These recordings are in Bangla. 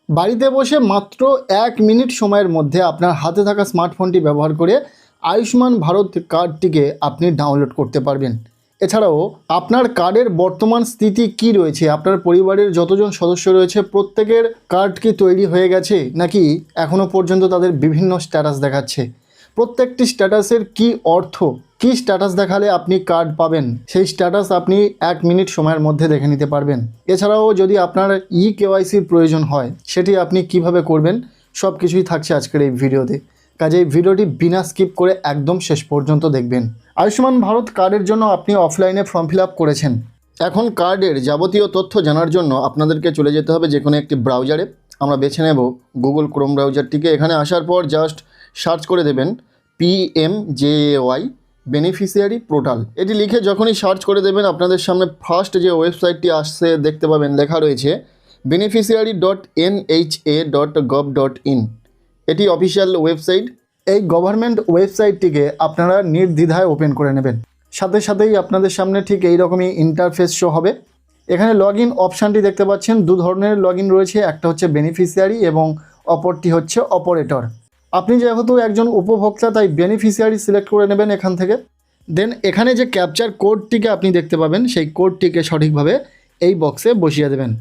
বাড়িতে বসে মাত্র 1 মিনিট সময়ের মধ্যে আপনার হাতে থাকা স্মার্টফোনটি ব্যবহার করে আয়ুষ্মান ভারত কার্ডটিকে আপনি ডাউনলোড করতে পারবেন। এছাড়াও আপনার কার্ডের বর্তমান স্থিতি কি রয়েছে, আপনার পরিবারের যতজন সদস্য রয়েছে প্রত্যেকের কার্ড কি তৈরি হয়ে গেছে নাকি এখনও পর্যন্ত তাদের বিভিন্ন স্ট্যাটাস দেখাচ্ছে, প্রত্যেকটি স্ট্যাটাসের কি অর্থ, কি স্ট্যাটাস দেখালে আপনি কার্ড পাবেন, সেই স্ট্যাটাস আপনি 1 মিনিট সময়ের মধ্যে দেখে নিতে পারবেন। এছাড়াও যদি আপনার কেওয়াইসির প্রয়োজন হয় সেটি আপনি কিভাবে করবেন সব কিছুই থাকছে আজকের এই ভিডিওতে। কাজেই ভিডিওটি বিনা স্কিপ করে একদম শেষ পর্যন্ত দেখবেন। আয়ুষ্মান ভারত কার্ডের জন্য আপনি অফলাইনে ফর্ম ফিল আপ করেছেন। এখন কার্ডের যাবতীয় তথ্য জানার জন্য আপনাদেরকে চলে যেতে হবে যে কোনো একটি ব্রাউজারে। আমরা বেছে নেব গুগল ক্রোম ব্রাউজারটিকে। এখানে আসার পর জাস্ট সার্চ করে দেবেন PMJAY বেনিফিশিয়ারি পোর্টাল। এটি লিখে যখনই সার্চ করে দেবেন আপনাদের সামনে ফার্স্ট যে ওয়েবসাইটটি আসছে দেখতে পাবেন, লেখা রয়েছে beneficiary.nha.gov.in। এটি অফিসিয়াল ওয়েবসাইট। এই গভর্নমেন্ট ওয়েবসাইটটিকে আপনারা নির্দ্বিধায় ওপেন করে নেবেন। সাথে সাথেই আপনাদের সামনে ঠিক এই রকমই ইন্টারফেস শো হবে। এখানে লগ ইন অপশানটি দেখতে পাচ্ছেন, দু ধরনের লগ ইন রয়েছে, একটা হচ্ছে বেনিফিশিয়ারি এবং অপরটি হচ্ছে অপারেটর। আপনি যেহেতু একজন উপভোক্তা তাই বেনিফিশিয়ারি সিলেক্ট করে নেবেন এখান থেকে। দেন এখানে যে ক্যাপচার কোডটিকে আপনি দেখতে পাবেন সেই কোডটিকে সঠিকভাবে এই বক্সে বসিয়ে দেবেন।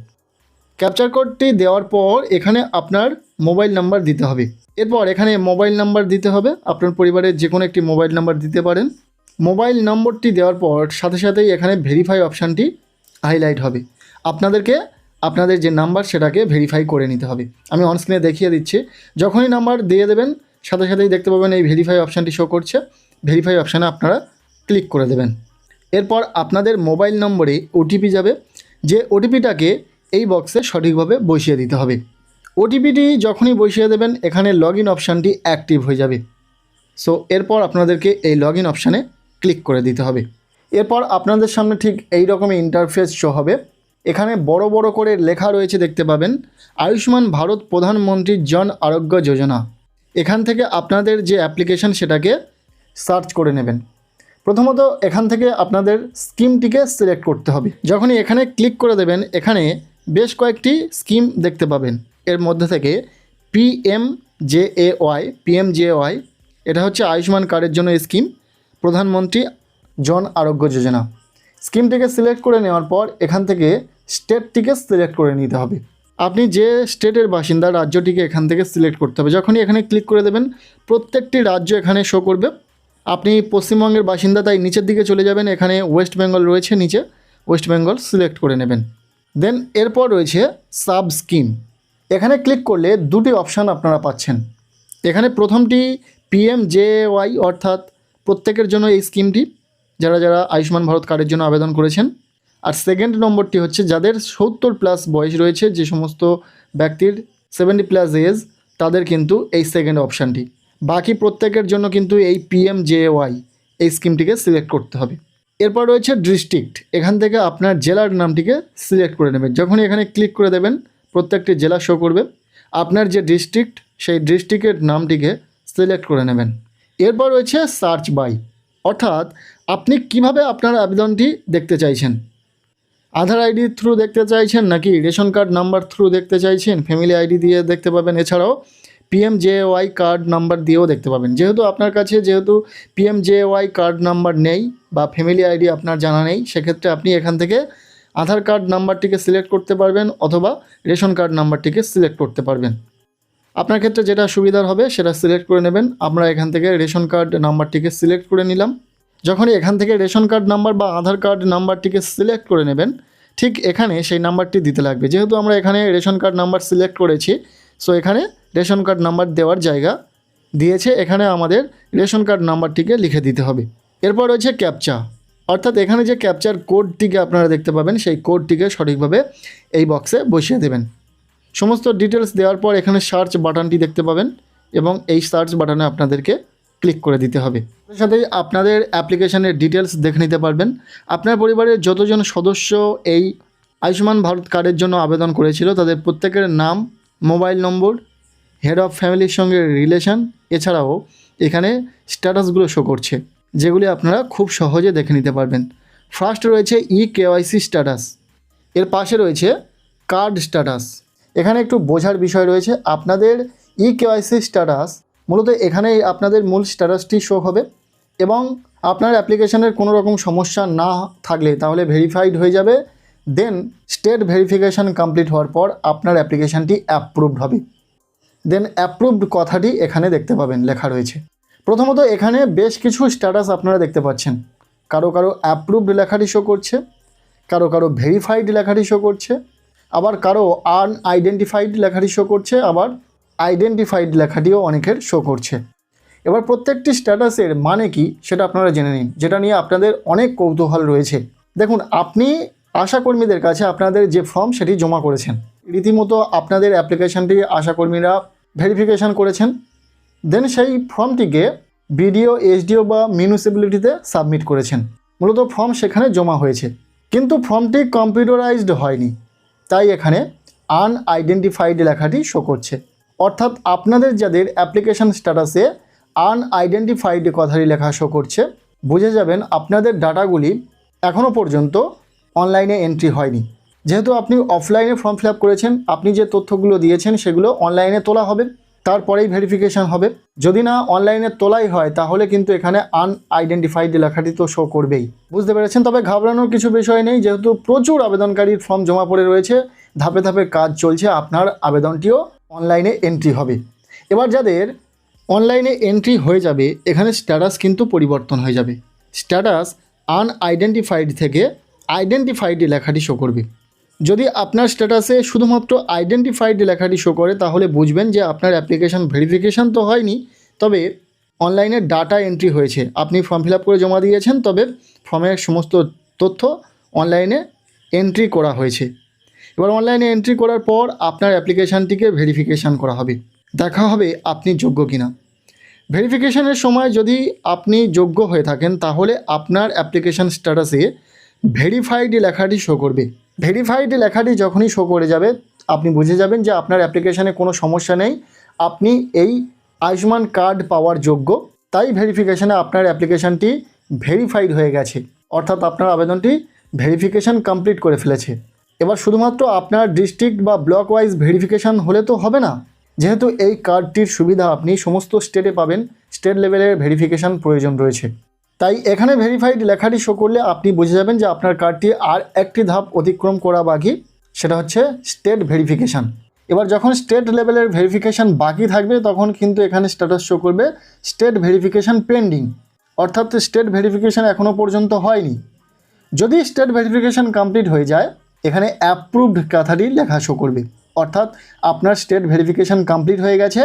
ক্যাপচার কোডটি দেওয়ার পর এখানে আপনার মোবাইল নাম্বার দিতে হবে। এরপর এখানে মোবাইল নাম্বার দিতে হবে, আপনার পরিবারের যে কোনো একটি মোবাইল নাম্বার দিতে পারেন। মোবাইল নম্বরটি দেওয়ার পর সাথে সাথেই এখানে ভেরিফাই অপশানটি হাইলাইট হবে। আপনাদেরকে আপনাদের যে নাম্বার সেটাকে ভেরিফাই করে নিতে হবে। আমি অনস্ক্রিনে দেখিয়ে দিচ্ছি। যখনই নাম্বার দিয়ে দেবেন সাথে সাথেই দেখতে পাবেন এই ভেরিফাই অপশানটি শো করছে। ভেরিফাই অপশানে আপনারা ক্লিক করে দেবেন। এরপর আপনাদের মোবাইল নম্বরে ওটিপি যাবে, যে ওটিপিটাকে এই বক্সে সঠিকভাবে বসিয়ে দিতে হবে। ওটিপিটি যখনই বসিয়ে দেবেন এখানে লগ ইন অপশানটি অ্যাক্টিভ হয়ে যাবে। সো এরপর আপনাদেরকে এই লগ ইন অপশানে ক্লিক করে দিতে হবে। এরপর আপনাদের সামনে ঠিক এই রকমই ইন্টারফেস শো হবে। এখানে বড় বড় করে লেখা রয়েছে দেখতে পাবেন আয়ুষ্মান ভারত প্রধানমন্ত্রী জন আরোগ্য যোজনা। এখান থেকে আপনাদের যে অ্যাপ্লিকেশন সেটাকে সার্চ করে নেবেন। প্রথমত এখান থেকে আপনাদের স্কিমটিকে সিলেক্ট করতে হবে। যখনই এখানে ক্লিক করে দেবেন এখানে বেশ কয়েকটি স্কিম দেখতে পাবেন। এর মধ্যে থেকে PMJAY এটা হচ্ছে আয়ুষ্মান কার্ডের জন্য স্কিম, প্রধানমন্ত্রী জন আরোগ্য যোজনা। স্কিমটিকে সিলেক্ট করে নেওয়ার পর এখান থেকে স্টেটটিকে সিলেক্ট করে নিতে হবে। আপনি যে স্টেটের বাসিন্দা রাজ্যটিকে এখান থেকে সিলেক্ট করতে হবে। যখনই এখানে ক্লিক করে দেবেন প্রত্যেকটি রাজ্য এখানে শো করবে। আপনি পশ্চিমবঙ্গের বাসিন্দা তাই নিচের দিকে চলে যাবেন, এখানে ওয়েস্ট বেঙ্গল রয়েছে, নিচে ওয়েস্ট বেঙ্গল সিলেক্ট করে নেবেন। দেন এরপর রয়েছে সাব স্কিম। এখানে ক্লিক করলে দুটি অপশান আপনারা পাচ্ছেন। এখানে প্রথমটি PMJAY অর্থাৎ প্রত্যেকের জন্য এই স্কিমটি, যারা যারা আয়ুষ্মান ভারত কার্ডের জন্য আবেদন করেছেন। আর সেকেন্ড নম্বরটি হচ্ছে যাদের 70+ বয়স রয়েছে, যে সমস্ত ব্যক্তির 70+ এজ তাদের কিন্তু এই সেকেন্ড অপশানটি। বাকি প্রত্যেকের জন্য কিন্তু এই PMJAY এই স্কিমটিকে সিলেক্ট করতে হবে। এরপর রয়েছে ডিস্ট্রিক্ট। এখান থেকে আপনার জেলার নামটিকে সিলেক্ট করে নেবেন। যখনই এখানে ক্লিক করে দেবেন প্রত্যেকটি জেলা শো করবে। আপনার যে ডিস্ট্রিক্ট সেই ডিস্ট্রিক্টের নামটিকে সিলেক্ট করে নেবেন। এরপর রয়েছে সার্চ বাই, অর্থাৎ আপনি কিভাবে আপনার আবেদনটি দেখতে চাইছেন। আধার আইডি থ্রু দেখতে চাইছেন নাকি রেশন কার্ড নাম্বার থ্রু দেখতে চাইছেন, ফ্যামিলি আইডি দিয়ে দেখতে পাবেন। এছাড়াও PMJAY কার্ড নাম্বার দিয়েও দেখতে পাবেন। যেহেতু আপনার কাছে PMJAY কার্ড নাম্বার নেই বা ফ্যামিলি আইডি আপনার জানা নেই, সেক্ষেত্রে আপনি এখান থেকে আধার কার্ড নাম্বারটিকে সিলেক্ট করতে পারবেন অথবা রেশন কার্ড নাম্বারটিকে সিলেক্ট করতে পারবেন। আপনার ক্ষেত্রে যেটা সুবিধার হবে সেটা সিলেক্ট করে নেবেন। আমরা এখান থেকে রেশন কার্ড নাম্বারটিকে সিলেক্ট করে নিলাম। যখনই এখান থেকে রেশন কার্ড নাম্বার বা আধার কার্ড নাম্বারটিকে সিলেক্ট করে নেবেন ঠিক এখানে সেই নাম্বারটি দিতে লাগবে। যেহেতু আমরা এখানে রেশন কার্ড নাম্বার সিলেক্ট করেছি, সো এখানে রেশন কার্ড নাম্বার দেওয়ার জায়গা দিয়েছে, এখানে আমাদের রেশন কার্ড নাম্বারটিকে লিখে দিতে হবে। এরপর রয়েছে ক্যাপচা, অর্থাৎ এখানে যে ক্যাপচার কোডটিকে আপনারা দেখতে পাবেন সেই কোডটিকে সঠিকভাবে এই বক্সে বসিয়ে দেবেন। সমস্ত ডিটেলস দেওয়ার পর এখানে সার্চ বাটনটি দেখতে পাবেন এবং এই সার্চ বাটনে আপনাদেরকে ক্লিক করে দিতে হবে। তার সাথে আপনাদের অ্যাপ্লিকেশনের ডিটেলস দেখে নিতে পারবেন। আপনার পরিবারের যতজন সদস্য এই আয়ুষ্মান ভারত কার্ডের জন্য আবেদন করেছিল তাদের প্রত্যেকের নাম, মোবাইল নম্বর, হেড অফ ফ্যামিলির সঙ্গে রিলেশন, এছাড়াও এখানে স্ট্যাটাসগুলো শো করছে, যেগুলি আপনারা খুব সহজে দেখে নিতে পারবেন। ফার্স্ট রয়েছে KYC স্ট্যাটাস, এর পাশে রয়েছে কার্ড স্ট্যাটাস, এখানে একটু বোঝার বিষয় রয়েছে। আপনাদের ইকেওয়াইসি স্ট্যাটাস মূলত এখানেই আপনাদের মূল স্ট্যাটাসটি শো হবে এবং আপনার অ্যাপ্লিকেশনের কোনো রকম সমস্যা না থাকলে তাহলে ভেরিফাইড হয়ে যাবে। দেন স্টেট ভেরিফিকেশান কমপ্লিট হওয়ার পর আপনার অ্যাপ্লিকেশানটি অ্যাপ্রুভড হবে। দেন অ্যাপ্রুভড কথাটি এখানে দেখতে পাবেন লেখা রয়েছে। প্রথমত এখানে বেশ কিছু স্ট্যাটাস আপনারা দেখতে পাচ্ছেন। কারো কারো অ্যাপ্রুভড লেখাটি শো করছে, কারো কারো ভেরিফাইড লেখাটি শো করছে, আবার কারো আনআইডেন্টিফাইড লেখাটি শো করছে, আবার আইডেন্টিফাইড লেখাটিও অনেকের শো করছে। এবার প্রত্যেকটি স্ট্যাটাসের মানে কি সেটা আপনারা জেনে নিন, যেটা নিয়ে আপনাদের অনেক কৌতূহল রয়েছে। দেখুন, আপনি আশাকর্মীদের কাছে আপনাদের যে ফর্ম সেটি জমা করেছেন, রীতিমতো আপনাদের অ্যাপ্লিকেশানটি আশাকর্মীরা ভেরিফিকেশান করেছেন। দেন সেই ফর্মটিকে বিডিও, এসডিও বা মিউনিসিপ্যালিটিতে সাবমিট করেছেন। মূলত ফর্ম সেখানে জমা হয়েছে, কিন্তু ফর্মটি কম্পিউটারাইজড হয়নি, তাই এখানে আনআইডেন্টিফাইড লেখাটি শো করছে। অর্থাৎ আপনাদের যাদের অ্যাপ্লিকেশান স্ট্যাটাসে আনআইডেন্টিফাইড কথাটি লেখা শো করছে, বুঝে যাবেন আপনাদের ডাটাগুলি এখনও পর্যন্ত অনলাইনে এন্ট্রি হয়নি। যেহেতু আপনি অফলাইনে ফর্ম ফিল আপ করেছেন, আপনি যে তথ্যগুলো দিয়েছেন সেগুলো অনলাইনে তোলা হবে, তারপরেই ভেরিফিকেশান হবে। যদি না অনলাইনে তোলাই হয় তাহলে কিন্তু এখানে আনআইডেন্টিফাইড লেখাটি তো শো করবেই। বুঝতে পেরেছেন? তবে ঘাবড়ানোর কিছু বিষয় নেই, যেহেতু প্রচুর আবেদনকারীর ফর্ম জমা পড়ে রয়েছে, ধাপে ধাপে কাজ চলছে, আপনার আবেদনটিও অনলাইনে এন্ট্রি হবে। এবার যাদের অনলাইনে এন্ট্রি হয়ে যাবে, এখানে স্ট্যাটাস কিন্তু পরিবর্তন হয়ে যাবে। স্ট্যাটাস আনআইডেন্টিফাইড থেকে আইডেন্টিফাইড লেখাটি শো করবে। যদি আপনার স্ট্যাটাসে শুধুমাত্র আইডেন্টিফাইড লেখাটি শো করে তাহলে বুঝবেন যে আপনার অ্যাপ্লিকেশান ভেরিফিকেশান তো হয়নি, তবে অনলাইনে ডাটা এন্ট্রি হয়েছে। আপনি ফর্ম ফিল আপ করে জমা দিয়েছেন, তবে ফর্মের সমস্ত তথ্য অনলাইনে এন্ট্রি করা হয়েছে। এবার অনলাইনে এন্ট্রি করার পর আপনার অ্যাপ্লিকেশানটিকে ভেরিফিকেশান করা হবে, দেখা হবে আপনি যোগ্য কিনা। ভেরিফিকেশানের সময় যদি আপনি যোগ্য হয়ে থাকেন তাহলে আপনার অ্যাপ্লিকেশান স্ট্যাটাসে ভেরিফাইড লেখাটি শো করবে। ভেরিফাইড লেখাটি যখনই শো করে যাবে আপনি বুঝে যাবেন যে আপনার অ্যাপ্লিকেশানে কোনো সমস্যা নেই, আপনি এই আয়ুষ্মান কার্ড পাওয়ার যোগ্য। তাই ভেরিফিকেশানে আপনার অ্যাপ্লিকেশানটি ভেরিফাইড হয়ে গেছে, অর্থাৎ আপনার আবেদনটি ভেরিফিকেশান কমপ্লিট করে ফেলেছে। এবার শুধুমাত্র আপনার ডিস্ট্রিক্ট বা ব্লক ওয়াইজ ভেরিফিকেশান হলে তো হবে না, যেহেতু এই কার্ডটির সুবিধা আপনি সমস্ত স্টেটে পাবেন, স্টেট লেভেলের ভেরিফিকেশান প্রয়োজন রয়েছে। তাই এখানে ভেরিফাইড লেখাটি শো করলে আপনি বুঝে যাবেন যে আপনার কার্ডটি আর একটি ধাপ অতিক্রম করা বাকি, সেটা হচ্ছে স্টেট ভেরিফিকেশান। এবার যখন স্টেট লেভেলের ভেরিফিকেশান বাকি থাকবে তখন কিন্তু এখানে স্ট্যাটাস শো করবে স্টেট ভেরিফিকেশান পেন্ডিং, অর্থাৎ স্টেট ভেরিফিকেশান এখনও পর্যন্ত হয়নি। যদি স্টেট ভেরিফিকেশান কমপ্লিট হয়ে যায় এখানে অ্যাপ্রুভড কথাটি লেখা শো করবে, অর্থাৎ আপনার স্টেট ভেরিফিকেশান কমপ্লিট হয়ে গেছে,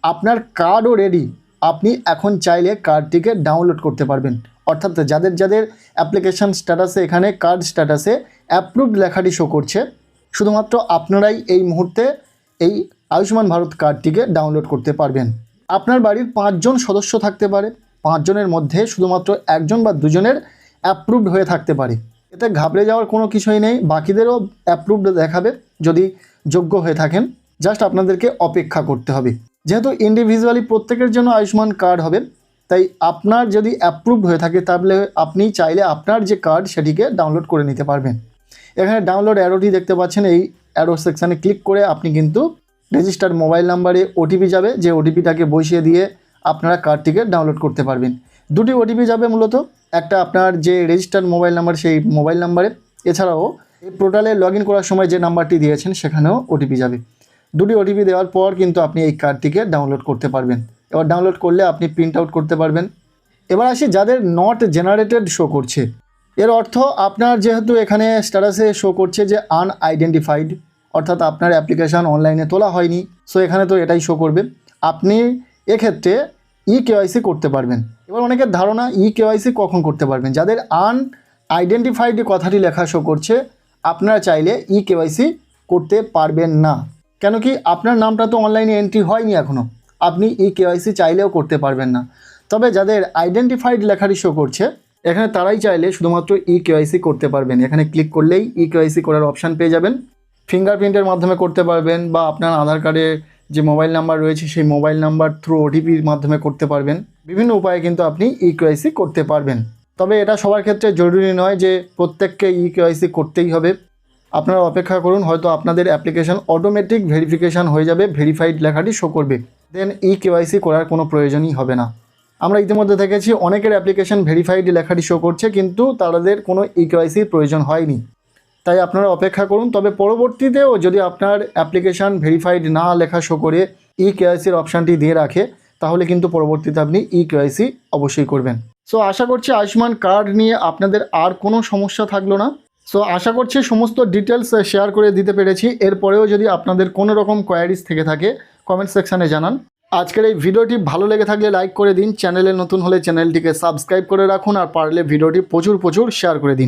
আপনার কার্ডও রেডি, আপনি এখন চাইলে কার্ডটিকে ডাউনলোড করতে পারবেন। অর্থাৎ যাদের যাদের অ্যাপ্লিকেশান স্ট্যাটাসে এখানে কার্ড স্ট্যাটাসে অ্যাপ্রুভড লেখাটি শো করছে, শুধুমাত্র আপনারাই এই মুহূর্তে এই আয়ুষ্মান ভারত কার্ডটিকে ডাউনলোড করতে পারবেন। আপনার বাড়ির 5 জন সদস্য থাকতে পারে, 5 জনের মধ্যে শুধুমাত্র 1 জন বা 2 জনের অ্যাপ্রুভড হয়ে থাকতে পারে। এতে ঘাবড়ে যাওয়ার কোনো কিছুই নেই, বাকিদেরও অ্যাপ্রুভড দেখাবে যদি যোগ্য হয়ে থাকেন। জাস্ট আপনাদেরকে অপেক্ষা করতে হবে। যেহেতু ইন্ডিভিজুয়ালি প্রত্যেকের জন্য আয়ুষ্মান কার্ড হবে, তাই আপনার যদি অ্যাপ্রুভড হয়ে থাকে তাহলে আপনি চাইলে আপনার যে কার্ড সেটিকে ডাউনলোড করে নিতে পারবেন। এখানে ডাউনলোড অ্যারোটি দেখতে পাচ্ছেন, এই অ্যারো সেকশানে ক্লিক করে আপনি কিন্তু রেজিস্টার্ড মোবাইল নাম্বারে ওটিপি যাবে, যে ওটিপিটাকে বসিয়ে দিয়ে আপনারা কার্ডটিকে ডাউনলোড করতে পারবেন। 2টি ওটিপি যাবে মূলত, একটা আপনার যে রেজিস্টার্ড মোবাইল নাম্বার সেই মোবাইল নাম্বারে, এছাড়াও এই পোর্টালে লগ ইন করার সময় যে নাম্বারটি দিয়েছেন সেখানেও ওটিপি যাবে। 2টি ওটিপি দেওয়ার পর কিন্তু আপনি এই কার্ডটিকে ডাউনলোড করতে পারবেন। এবার ডাউনলোড করলে আপনি প্রিন্ট আউট করতে পারবেন। এবার আসি যাদের নট জেনারেটেড শো করছে, এর অর্থ আপনার যেহেতু এখানে স্ট্যাটাসে শো করছে যে আনআইডেন্টিফাইড, অর্থাৎ আপনার অ্যাপ্লিকেশান অনলাইনে তোলা হয়নি, সো এখানে তো এটাই শো করবে। আপনি এক্ষেত্রে ইকেওয়াইসি করতে পারবেন। এবার অনেকের ধারণা ইকেওয়াইসি কখন করতে পারবেন, যাদের আনআইডেন্টিফাইড কথাটি লেখা শো করছে আপনারা চাইলে ইকেওয়াইসি করতে পারবেন না। কেন কি, আপনার নামটা তো অনলাইনে এন্ট্রি হয়নি এখনও, আপনি ইকেওয়াইসি চাইলেও করতে পারবেন না। তবে যাদের আইডেন্টিফাইড লেখাটি শো করছে এখানে তারাই চাইলে শুধুমাত্র ইকেওয়াইসি করতে পারবেন। এখানে ক্লিক করলেই ইকেওয়াইসি করার অপশান পেয়ে যাবেন। ফিঙ্গারপ্রিন্টের মাধ্যমে করতে পারবেন, বা আপনার আধার কার্ডে যে মোবাইল নাম্বার রয়েছে সেই মোবাইল নাম্বার থ্রু ওটিপির মাধ্যমে করতে পারবেন। বিভিন্ন উপায়ে কিন্তু আপনি ইকেওয়াইসি করতে পারবেন। তবে এটা সবার ক্ষেত্রে জরুরি নয় যে প্রত্যেককে ইকেওয়াইসি করতেই হবে। আপনারা অপেক্ষা করুন, হয়তো আপনাদের অ্যাপ্লিকেশন অটোমেটিক ভেরিফিকেশান হয়ে যাবে, ভেরিফাইড লেখাটি শো করবে, দেন কেওয়াইসি করার কোনো প্রয়োজনই হবে না। আমরা ইতিমধ্যে দেখেছি অনেকের অ্যাপ্লিকেশন ভেরিফাইড লেখাটি শো করছে, কিন্তু তাদের কোনো কেওয়াইসির প্রয়োজন হয়নি। তাই আপনারা অপেক্ষা করুন। তবে পরবর্তীতেও যদি আপনার অ্যাপ্লিকেশান ভেরিফাইড না লেখা শো করে কেওয়াইসির অপশানটি দিয়ে রাখে, তাহলে কিন্তু পরবর্তীতে আপনি কেওয়াইসি অবশ্যই করবেন। সো আশা করছি আয়ুষ্মান কার্ড নিয়ে আপনাদের আর কোনো সমস্যা থাকলো না। সো আশা করছি সমস্ত ডিটেলস শেয়ার করে দিতে পেরেছি। এরপরেও যদি আপনাদের কোনো রকম কোয়ারিজ থেকে থাকে কমেন্ট সেকশানে জানান। আজকের এই ভিডিওটি ভালো লেগে থাকলে লাইক করে দিন, চ্যানেলে নতুন হলে চ্যানেলটিকে সাবস্ক্রাইব করে রাখুন, আর পারলে ভিডিওটি প্রচুর শেয়ার করে দিন।